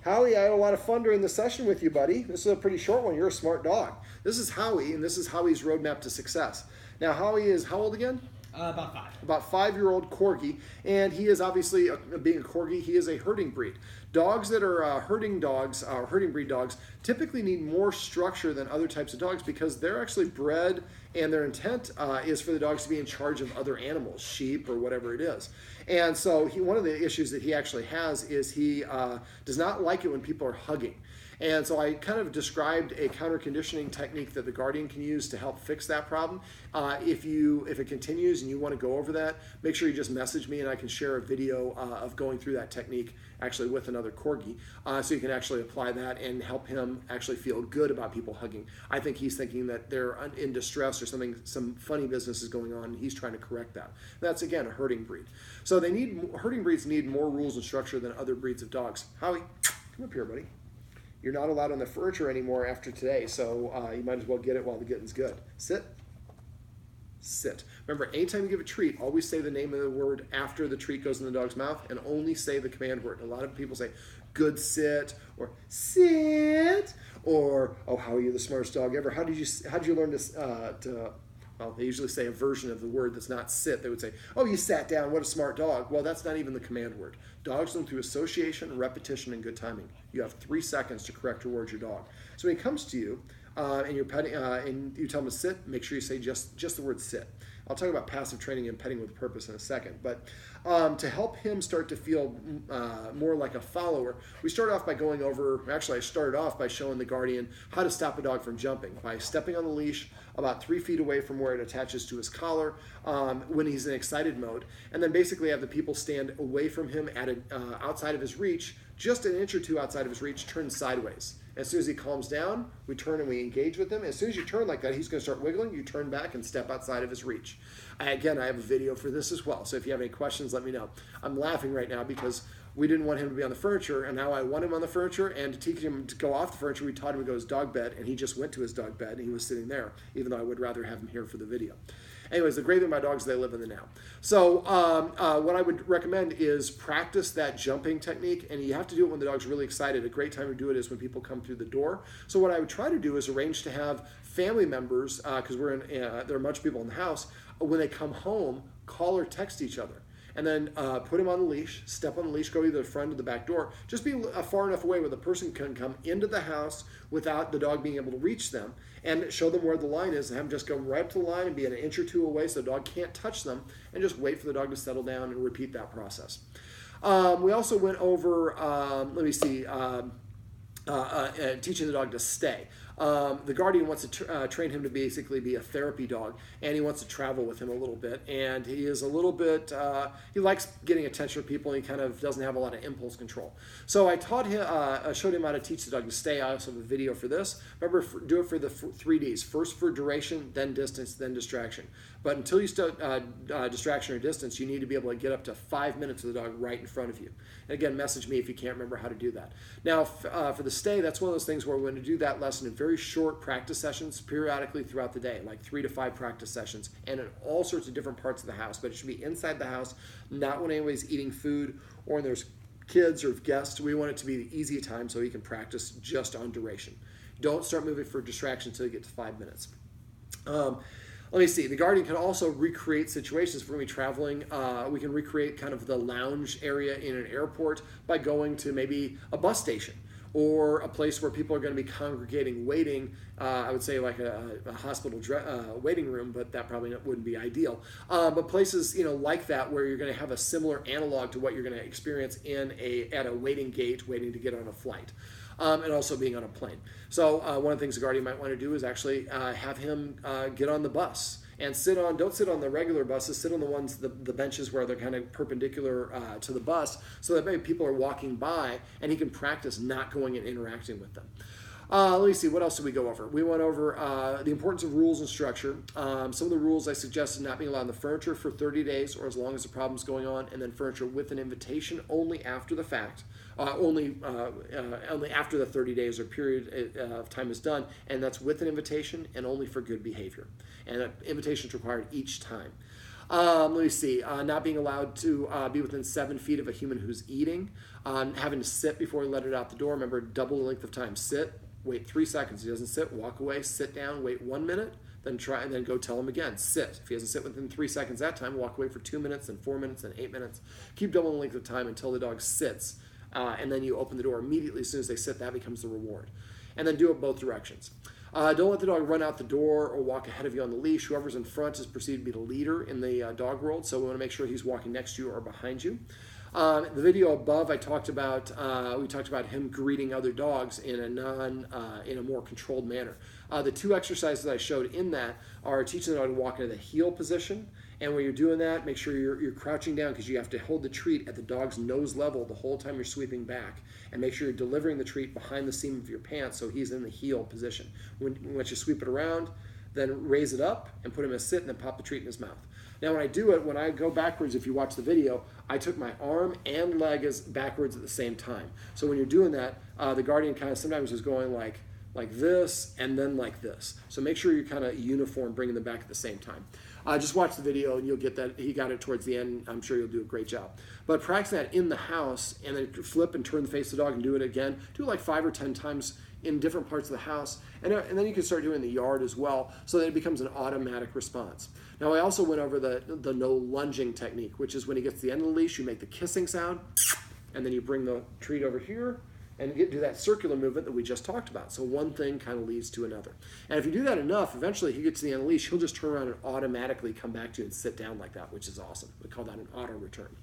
Howie, I had a lot of fun during the session with you, buddy. This is a pretty short one. You're a smart dog. This is Howie, and this is Howie's roadmap to success. Now, Howie is how old again? About 5. About 5-year-old Corgi, and he is obviously, being a Corgi, he is a herding breed. Dogs that are herding dogs, herding breed dogs, typically need more structure than other types of dogs because they're actually bred and their intent is for the dogs to be in charge of other animals, sheep or whatever it is. And so one of the issues that he actually has is he does not like it when people are hugging. And so I kind of described a counter conditioning technique that the Guardian can use to help fix that problem. If it continues and you want to go over that, make sure you just message me and I can share a video of going through that technique actually with another Corgi, so you can actually apply that and help him actually feel good about people hugging. I think he's thinking that they're in distress or something, some funny business is going on, and he's trying to correct that. That's, again, a herding breed. So herding breeds need more rules and structure than other breeds of dogs. Howie, come up here, buddy. You're not allowed on the furniture anymore after today, so you might as well get it while the getting's good. Sit. Sit. Remember, anytime you give a treat, always say the name of the word after the treat goes in the dog's mouth, and only say the command word. A lot of people say, good sit, or sit, or, oh, how are you the smartest dog ever? How did you learn to well, they usually say a version of the word that's not sit. They would say, oh, you sat down, what a smart dog. Well, that's not even the command word. Dogs learn through association, repetition, and good timing. You have 3 seconds to correct or reward your dog. So when he comes to you and you're petting, and you tell him to sit, make sure you say just the word sit. I'll talk about passive training and petting with purpose in a second. But to help him start to feel more like a follower, we start off by going over, actually I started off by showing the Guardian how to stop a dog from jumping by stepping on the leash about 3 feet away from where it attaches to his collar when he's in excited mode, and then basically have the people stand away from him at outside of his reach, just an inch or two outside of his reach, turn sideways. As soon as he calms down, we turn and we engage with him. As soon as you turn like that, he's going to start wiggling. You turn back and step outside of his reach. Again, I have a video for this as well, so if you have any questions, let me know. I'm laughing right now because we didn't want him to be on the furniture, and now I want him on the furniture, and to teach him to go off the furniture, we taught him to go to his dog bed, and he just went to his dog bed, and he was sitting there, even though I would rather have him here for the video. Anyways, the great thing about dogs is they live in the now. So what I would recommend is practice that jumping technique, and you have to do it when the dog's really excited. A great time to do it is when people come through the door. So what I would try to do is arrange to have family members, because there are a bunch of people in the house, when they come home, call or text each other. And then put him on the leash, step on the leash, go either the front or the back door. Just be far enough away where the person can come into the house without the dog being able to reach them, and show them where the line is, and have them just go right up to the line and be an inch or two away so the dog can't touch them, and just wait for the dog to settle down and repeat that process. We also went over, teaching the dog to stay. The Guardian wants to train him to basically be a therapy dog, and he wants to travel with him a little bit, and he is a little bit, he likes getting attention from people, and he kind of doesn't have a lot of impulse control. So I taught him, showed him how to teach the dog to stay. I also have a video for this. Remember, do it for the 3 Ds. First for duration, then distance, then distraction. But until you start distraction or distance, you need to be able to get up to 5 minutes with the dog right in front of you. And again, message me if you can't remember how to do that. Now, for the stay, that's one of those things where we're going to do that lesson in very short practice sessions periodically throughout the day, like 3 to 5 practice sessions, and in all sorts of different parts of the house. But it should be inside the house, not when anybody's eating food or when there's kids or guests. We want it to be the easy time so you can practice just on duration. Don't start moving for distraction until you get to 5 minutes. Let me see. The Guardian can also recreate situations. If we're going to be traveling, we can recreate kind of the lounge area in an airport by going to maybe a bus station or a place where people are going to be congregating waiting. I would say like a hospital waiting room, but that probably wouldn't be ideal. But places like that where you're going to have a similar analog to what you're going to experience at a waiting gate, waiting to get on a flight. And also being on a plane. So one of the things the Guardian might want to do is actually have him get on the bus and don't sit on the regular buses, sit on the benches where they're kind of perpendicular to the bus, so that maybe people are walking by and he can practice not going and interacting with them. Let me see, what else did we go over? We went over the importance of rules and structure. Some of the rules I suggested: not being allowed on the furniture for 30 days or as long as the problem's going on, and then furniture with an invitation only after the fact, only after the 30 days or period of time is done, and that's with an invitation and only for good behavior. And an invitation is required each time. Let me see. Not being allowed to be within 7 feet of a human who's eating. Having to sit before we let it out the door. Remember, double the length of time. Sit, wait 3 seconds. He doesn't sit, walk away, sit down, wait 1 minute, then try, and then go tell him again. Sit. If he doesn't sit within 3 seconds that time, walk away for 2 minutes, then 4 minutes, then 8 minutes. Keep double the length of time until the dog sits. And then you open the door immediately as soon as they sit. That becomes the reward. And then do it both directions. Don't let the dog run out the door or walk ahead of you on the leash. Whoever's in front is perceived to be the leader in the dog world, so we want to make sure he's walking next to you or behind you. The video above, we talked about him greeting other dogs in a more controlled manner. The 2 exercises I showed in that are teaching the dog to walk into the heel position. And when you're doing that, make sure you're crouching down, because you have to hold the treat at the dog's nose level the whole time you're sweeping back. And make sure you're delivering the treat behind the seam of your pants so he's in the heel position. Once you sweep it around, then raise it up and put him in a sit and then pop the treat in his mouth. Now when I do it, when I go backwards, if you watch the video, I took my arm and leg as backwards at the same time. So when you're doing that, the guardian kind of sometimes is going like this and then like this. So make sure you're kind of uniform, bringing them back at the same time. Just watch the video and you'll get that. He got it towards the end. I'm sure you'll do a great job. But practice that in the house and then flip and turn the face of the dog and do it again. Do it like 5 or 10 times in different parts of the house. And then you can start doing the yard as well, so that it becomes an automatic response. Now I also went over the no lunging technique, which is when he gets to the end of the leash, you make the kissing sound, and then you bring the treat over here, and do that circular movement that we just talked about. So one thing kind of leads to another. And if you do that enough, eventually he gets to the end of the leash, he'll just turn around and automatically come back to you and sit down like that, which is awesome. We call that an auto return.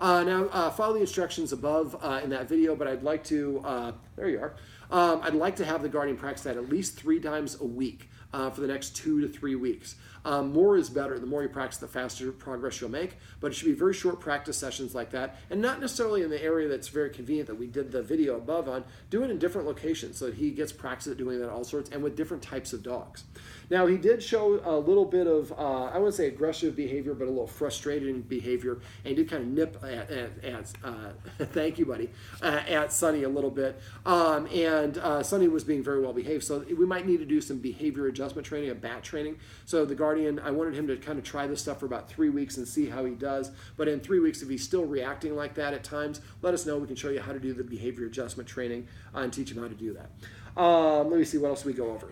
Now, follow the instructions above in that video, but I'd like to, there you are. I'd like to have the guardian practice that at least 3 times a week for the next 2 to 3 weeks. More is better. The more you practice, the faster progress you'll make, but it should be very short practice sessions like that, and not necessarily in the area that's very convenient that we did the video above on. Do it in different locations so that he gets practice at doing that all sorts and with different types of dogs. Now, he did show a little bit of, I wouldn't say aggressive behavior, but a little frustrating behavior, and he did kind of nip at thank you, buddy, at Sonny a little bit, and Sonny was being very well behaved, so we might need to do some behavior adjustment training, a BAT training. So the guardian, I wanted him to kind of try this stuff for about 3 weeks and see how he does, but in 3 weeks, if he's still reacting like that at times, let us know. We can show you how to do the behavior adjustment training and teach him how to do that. Let me see, what else we go over.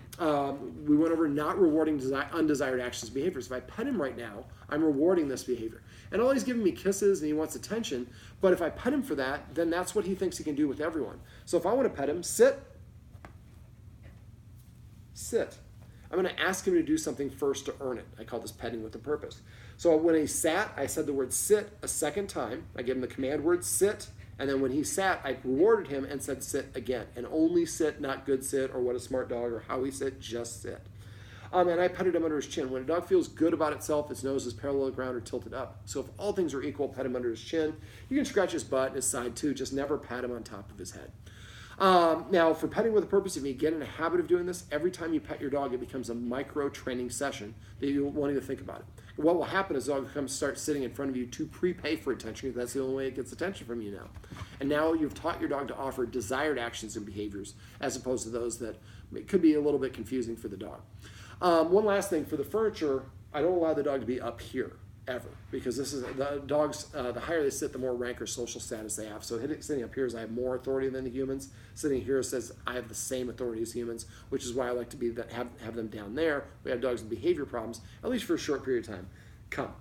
We went over not rewarding undesired actions and behaviors. If I pet him right now, I'm rewarding this behavior. And all he's giving me kisses and he wants attention, but if I pet him for that, then that's what he thinks he can do with everyone. So if I want to pet him, sit. Sit. I'm going to ask him to do something first to earn it. I call this petting with a purpose. So when he sat, I said the word sit a second time. I gave him the command word sit. And then when he sat, I rewarded him and said sit again. And only sit, not good sit, or what a smart dog, or how he sit, just sit. And I petted him under his chin. When a dog feels good about itself, its nose is parallel to the ground or tilted up. So if all things are equal, pet him under his chin. You can scratch his butt and his side too. Just never pat him on top of his head. Now, for petting with a purpose, if you get in a habit of doing this, every time you pet your dog, it becomes a micro training session that you want to think about it. What will happen is the dog will start sitting in front of you to prepay for attention, because that's the only way it gets attention from you now. And now you've taught your dog to offer desired actions and behaviors as opposed to those that could be a little bit confusing for the dog. One last thing, for the furniture, I don't allow the dog to be up here ever, because this is the dogs, the higher they sit, the more rank or social status they have. So sitting up here is I have more authority than the humans. Sitting here says I have the same authority as humans, which is why I like to have them down there. We have dogs with behavior problems, at least for a short period of time. Come.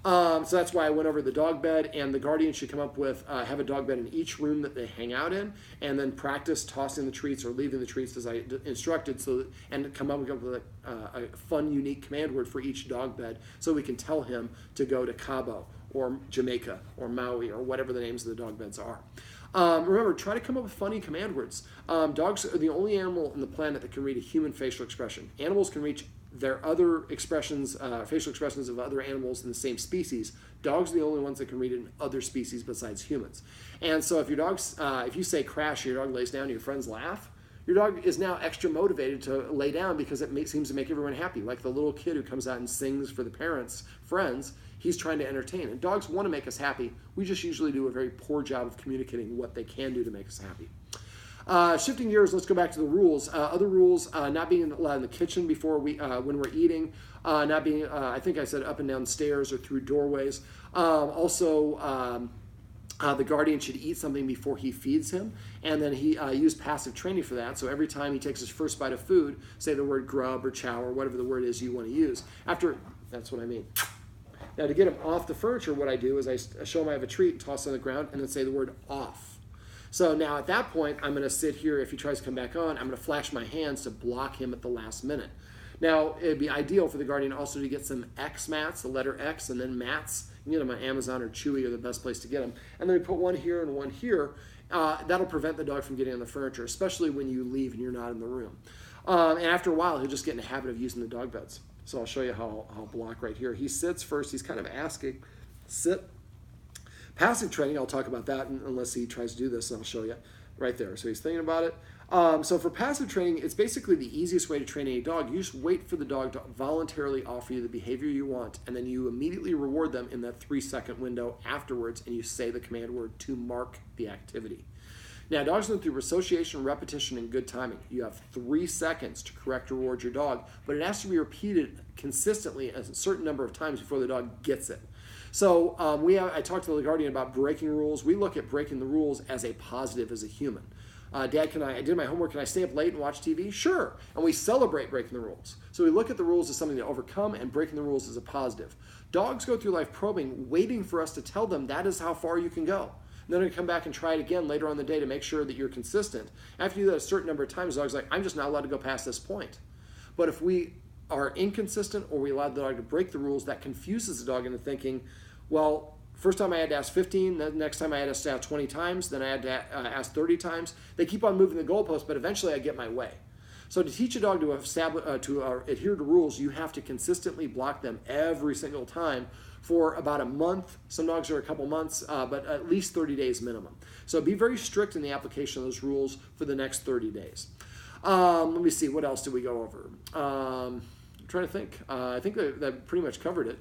So that's why I went over the dog bed, and the guardian should come up with, have a dog bed in each room that they hang out in, and then practice tossing the treats or leaving the treats as I instructed, and come up with a fun, unique command word for each dog bed, so we can tell him to go to Cabo or Jamaica or Maui or whatever the names of the dog beds are. Remember, try to come up with funny command words. Dogs are the only animal on the planet that can read a human facial expression. Animals can reach their other expressions, facial expressions of other animals in the same species. Dogs are the only ones that can read it in other species besides humans. And so if your dog's, if you say crash, your dog lays down and your friends laugh, your dog is now extra motivated to lay down because it seems to make everyone happy. Like the little kid who comes out and sings for the parents' friends, he's trying to entertain. And dogs want to make us happy. We just usually do a very poor job of communicating what they can do to make us happy. Shifting gears, let's go back to the rules. Other rules: not being allowed in the kitchen before when we're eating. Not being, I think I said up and down stairs or through doorways. The guardian should eat something before he feeds him, and then he use passive training for that. So every time he takes his first bite of food, say the word grub or chow or whatever the word is you want to use. That's what I mean. Now, to get him off the furniture, what I do is I show him I have a treat, toss it on the ground, and then say the word off. So now at that point, I'm going to sit here. If he tries to come back on, I'm going to flash my hands to block him at the last minute. Now, it'd be ideal for the guardian also to get some X mats, the letter X, and then mats. You can get them on Amazon or Chewy are the best place to get them. And then we put one here and one here. That'll prevent the dog from getting on the furniture, especially when you leave and you're not in the room. And after a while, he'll just get in the habit of using the dog beds. So I'll show you how I'll block right here. He sits first. He's kind of asking, sit. Passive training, I'll talk about that unless he tries to do this, and I'll show you right there. So he's thinking about it. So for passive training, it's basically the easiest way to train any dog. You just wait for the dog to voluntarily offer you the behavior you want, and then you immediately reward them in that 3-second window afterwards, and you say the command word to mark the activity. Now, dogs learn through association, repetition, and good timing. You have 3 seconds to correct or reward your dog, but it has to be repeated consistently a certain number of times before the dog gets it. So I talked to the guardian about breaking rules. We look at breaking the rules as a positive as a human. Dad, I did my homework, can I stay up late and watch TV? Sure. And we celebrate breaking the rules. So we look at the rules as something to overcome, and breaking the rules as a positive. Dogs go through life probing, waiting for us to tell them that is how far you can go. And then they're going to come back and try it again later on in the day to make sure that you're consistent. After you do that a certain number of times, the dog's like, I'm just not allowed to go past this point. But if we are inconsistent or we allow the dog to break the rules, that confuses the dog into thinking, well, first time I had to ask 15, the next time I had to ask 20 times, then I had to ask 30 times. They keep on moving the goalpost, but eventually I get my way. So to teach a dog to adhere to rules, you have to consistently block them every single time for about a month. Some dogs are a couple months, but at least 30 days minimum. So be very strict in the application of those rules for the next 30 days. Let me see, what else did we go over? I'm trying to think. I think that pretty much covered it.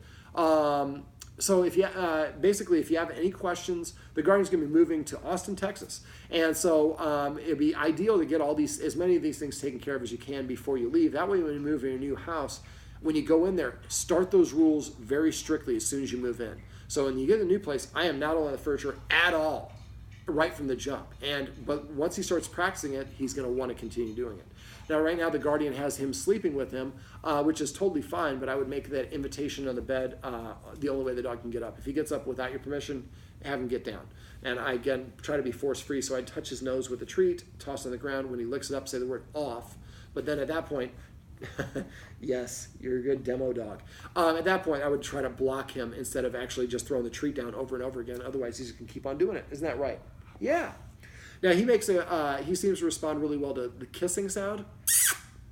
So if you have any questions, the guardian's going to be moving to Austin, Texas, and so it'd be ideal to get as many of these things taken care of as you can before you leave. That way, when you move in your new house, when you go in there, start those rules very strictly as soon as you move in. So when you get a new place, I am not on the furniture at all, right from the jump. But once he starts practicing it, he's going to want to continue doing it. Now, right now, the guardian has him sleeping with him, which is totally fine, but I would make that invitation on the bed the only way the dog can get up. If he gets up without your permission, have him get down. And I, again, try to be force-free, so I'd touch his nose with a treat, toss on the ground. When he licks it up, say the word off. But then at that point, yes, you're a good demo dog. At that point, I would try to block him instead of actually just throwing the treat down over and over again. Otherwise, he's going to keep on doing it. Isn't that right? Yeah. Now, he seems to respond really well to the kissing sound,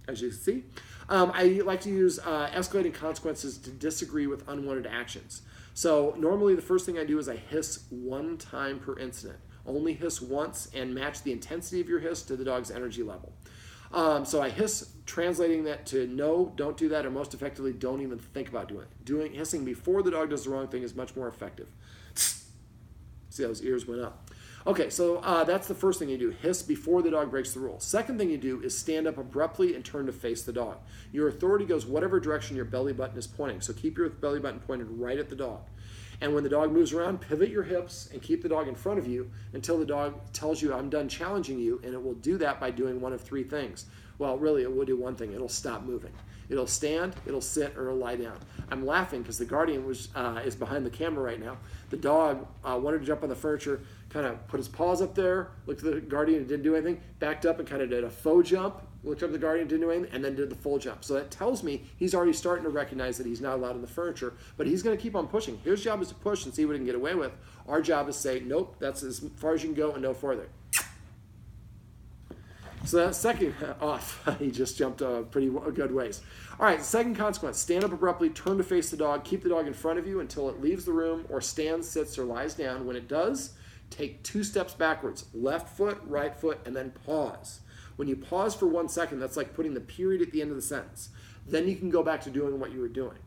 as you can see. I like to use escalating consequences to disagree with unwanted actions. So normally the first thing I do is I hiss 1 time per incident. Only hiss once and match the intensity of your hiss to the dog's energy level. So I hiss, translating that to no, don't do that, or most effectively, don't even think about doing it. Hissing before the dog does the wrong thing is much more effective. See how his ears went up. Okay, so that's the first thing you do. Hiss before the dog breaks the rule. Second thing you do is stand up abruptly and turn to face the dog. Your authority goes whatever direction your belly button is pointing. So keep your belly button pointed right at the dog. And when the dog moves around, pivot your hips and keep the dog in front of you until the dog tells you, I'm done challenging you, and it will do that by doing one of 3 things. Well, really, it will do one thing. It'll stop moving. It'll stand, it'll sit, or it'll lie down. I'm laughing because the guardian is behind the camera right now. The dog wanted to jump on the furniture, kind of put his paws up there, looked at the guardian and didn't do anything, backed up and kind of did a faux jump, looked up at the guardian, didn't do anything, and then did the full jump. So that tells me he's already starting to recognize that he's not allowed on the furniture, but he's going to keep on pushing. His job is to push and see what he can get away with. Our job is to say, nope, that's as far as you can go and no further. So that second off, he just jumped pretty good ways. All right, second consequence, stand up abruptly, turn to face the dog, keep the dog in front of you until it leaves the room or stands, sits, or lies down. When it does, take 2 steps backwards, left foot, right foot, and then pause. When you pause for 1 second, that's like putting the period at the end of the sentence. Then you can go back to doing what you were doing.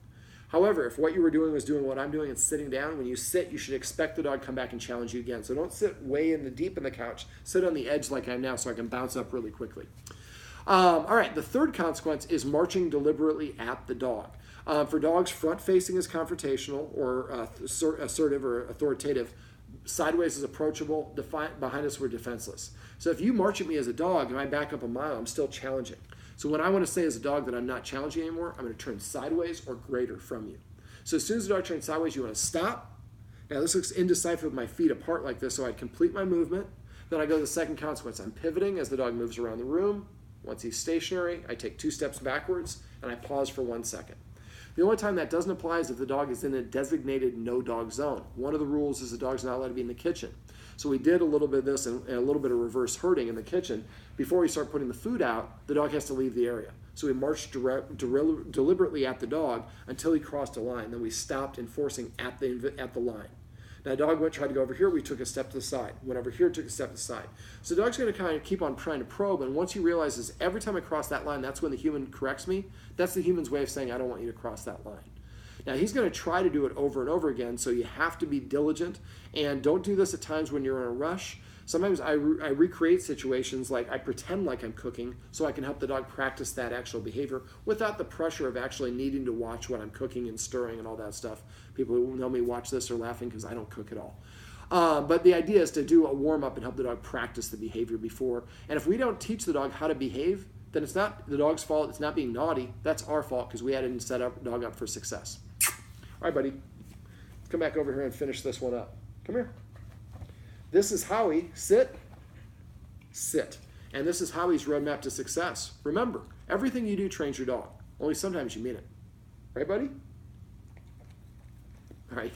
However, if what you were doing was doing what I'm doing and sitting down, when you sit, you should expect the dog to come back and challenge you again. So don't sit way in the deep in the couch. Sit on the edge like I am now so I can bounce up really quickly. All right, the third consequence is marching deliberately at the dog. For dogs, front-facing is confrontational or assertive or authoritative. Sideways is approachable. Behind us, we're defenseless. So if you march at me as a dog and I back up a mile, I'm still challenging. So when I want to say as a dog that I'm not challenging anymore, I'm going to turn sideways or greater from you. So as soon as the dog turns sideways, you want to stop. Now this looks indecisive with my feet apart like this, so I complete my movement. Then I go to the second consequence. I'm pivoting as the dog moves around the room. Once he's stationary, I take 2 steps backwards and I pause for 1 second. The only time that doesn't apply is if the dog is in a designated no-dog zone. One of the rules is the dog's not allowed to be in the kitchen. So we did a little bit of this and a little bit of reverse herding in the kitchen. Before we start putting the food out, the dog has to leave the area. So we marched deliberately at the dog until he crossed a line. Then we stopped enforcing at the line. Now, the dog tried to go over here. We took a step to the side. Went over here, took a step to the side. So the dog's going to kind of keep on trying to probe. And once he realizes every time I cross that line, that's when the human corrects me. That's the human's way of saying, I don't want you to cross that line. Now, he's going to try to do it over and over again, so you have to be diligent. And don't do this at times when you're in a rush. Sometimes I recreate situations like I pretend like I'm cooking so I can help the dog practice that actual behavior without the pressure of actually needing to watch what I'm cooking and stirring and all that stuff. People who know me watch this are laughing because I don't cook at all. But the idea is to do a warm-up and help the dog practice the behavior before. And if we don't teach the dog how to behave, then it's not the dog's fault. It's not being naughty. That's our fault because we hadn't set our dog up for success. All right, buddy. Let's come back over here and finish this one up. Come here. This is Howie. Sit. Sit. And this is Howie's roadmap to success. Remember, everything you do trains your dog. Only sometimes you mean it. Right, buddy? All right.